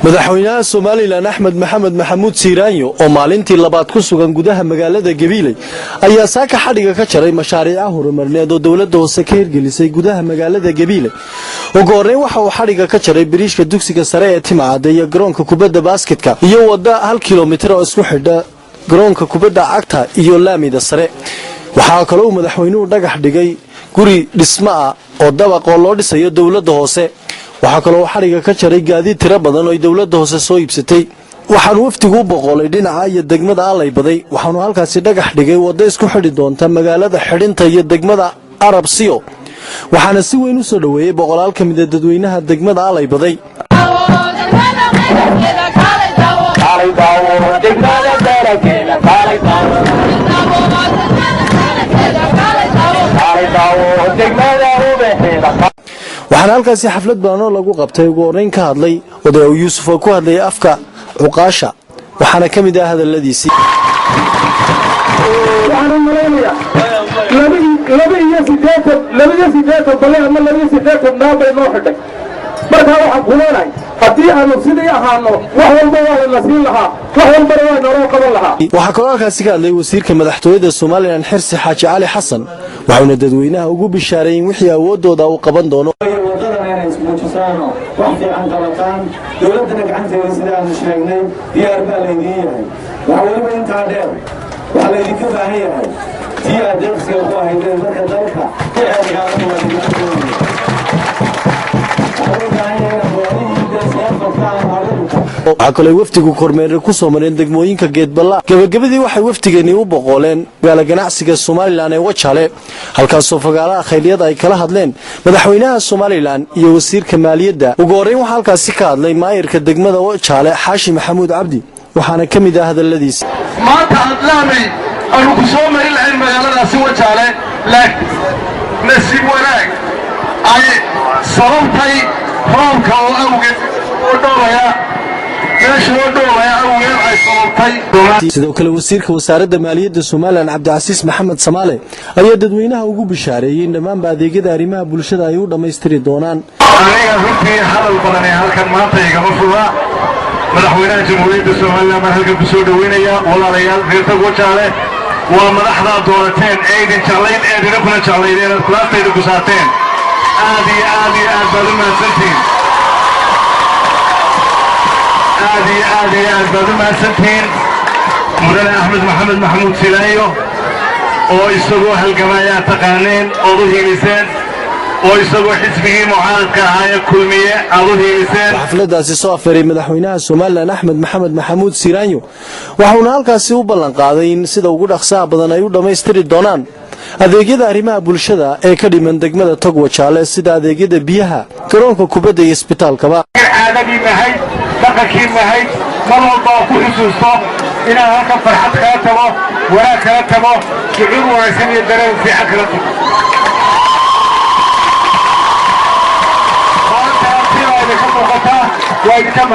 madaxweynaha Soomaaliland Axmed Maxamed Maxamuud Siiraanyo oo maalintii labaad ku sugan gudaha magaalada Gabiley ayaa saaka xadhiga ka jaray mashaariic horumarineed oo dawladda hoose ka hirgelisay gudaha magaalada Gabiley. ugu horeyn waxa uu xadhiga ka jaray biriishka dugsiga sare ee Timcade iyo garoonka kubadda basketka iyo wada 1 kiiloomitir oo isku xidha garoonka kubadda cagta iyo laamida sare. waxa kale oo madaxweynuhu dhagax dhigay guri dhismo ah oo dabaq loo dhisayo dawladda hoose. waxa kale oo xariga ka jaray gaadiid tiro badan oo dawladda hoose soo iibsatay. waxaan waftigu u boqolay dhinaca iyo degmada Allay baday. waxaanu halkaasi dhagax dhigay wada isku xidhi doonta magaalada xidhinta iyo degmada Arabsiyo. waxaana si weyn u soo dhaweeyay boqolaal ka mid ah dadweynaha degmada Allay baday. waxaan halkaasi xaflad baano lagu qabtay ugu horeyn ka hadlay oday Yuusuf oo ku hadlay afka cuqaasha waxaana kamid ah hadaladiisi marka waxaan kuleeyahay hadii aanu sidii ahaano wax walba waa la siin lahaa wax walba waa noo qaban lahaa. waxa kale oo halkaasi ka hadlay wasiirka madaxtooyada Soomaaliland Xirsi Xaaji Cali Xasan waxaana dadweynaha ugu bishaareeyeen wixii awoodooda uu qaban doono. wax fiican qabataan dawladda gacanteeda sida aan sheegnay diyaar baa leeyahay waxa waliba inta dheer waxa la idinka baahan yahay tii adeegsiga ku ahaydeen marka dalka ee aadka waxa kale waftigu kormeer ku soo mareen degmooyinka Geedballa gabagabadii waxay waftigeeni u boqoleen gaala ganacsiga Soomaaliland ee Wajaale halkaas oo fagaaraha khayriyada ay kala hadleen madaxweynaha Soomaaliland iyo wasiirka maaliyadda. ugu horeyn waxa halkaasi ka hadlay maayirka degmada Wajaale Xaashi Maxamuud Cabdi waxaana kamid ah hadaladiisa. maanta hadlaanay aanu ku soo marin lahayn magaaladaasi Wajaale laakiin nasiib wanaag ay sababtay roobka oo awgeed oo dhowaya sidoo kale wasiirka wasaaradda maaliyadda Soomaaliland Cabdicasiis Maxamed Samaale ayaa dadweynaha ugu bishaareeyay in dhammaan adeegyada arrimaha bulshada ay u dhameystiri doonaan. aniga runtii hadal badan ee halkan maanta igama furaa madaxweynaha jamhuuriyadda Soomaaliland halkan ku soo dhaweynaya walaalayaal reerta Wajaale waa madaxda doorateen eedin jaclayl eedina kuna jaclaydeen kulaastayda ku saateen aad iyo aad baad u mahadsantihiin aad baad u mahadsantihiin mudane Axmed Maxamed Maxamuud Siiraanyo oo isagoo halgamaya taqaaneen oo u hiiliseen oo isagoo xisbigii mucaaradka ahaa kulmiye aad u hiiliseen. xafladaasi soo afaray madaxweynaha Soomaaliland Axmed Maxamed Maxamuud Siiraanyo waxaana halkaasi u ballan qaaday in sida ugu dhaqsaha badan ay u dhameystiri doonaan adeegyada arrimaha bulshada ee ka dhiman degmada Tog Wajaale sida adeegyada biyaha garoonka kubadda iyo isbitaalkaba. caadadii mahay dhaqankii mahay mar walba ku xusuusto inaan halka farxad kala tago wanaag kala tago shucuur wanaagsan iyo dareen fiican kala tago. maanta aragtida idinka muuqata waa idinka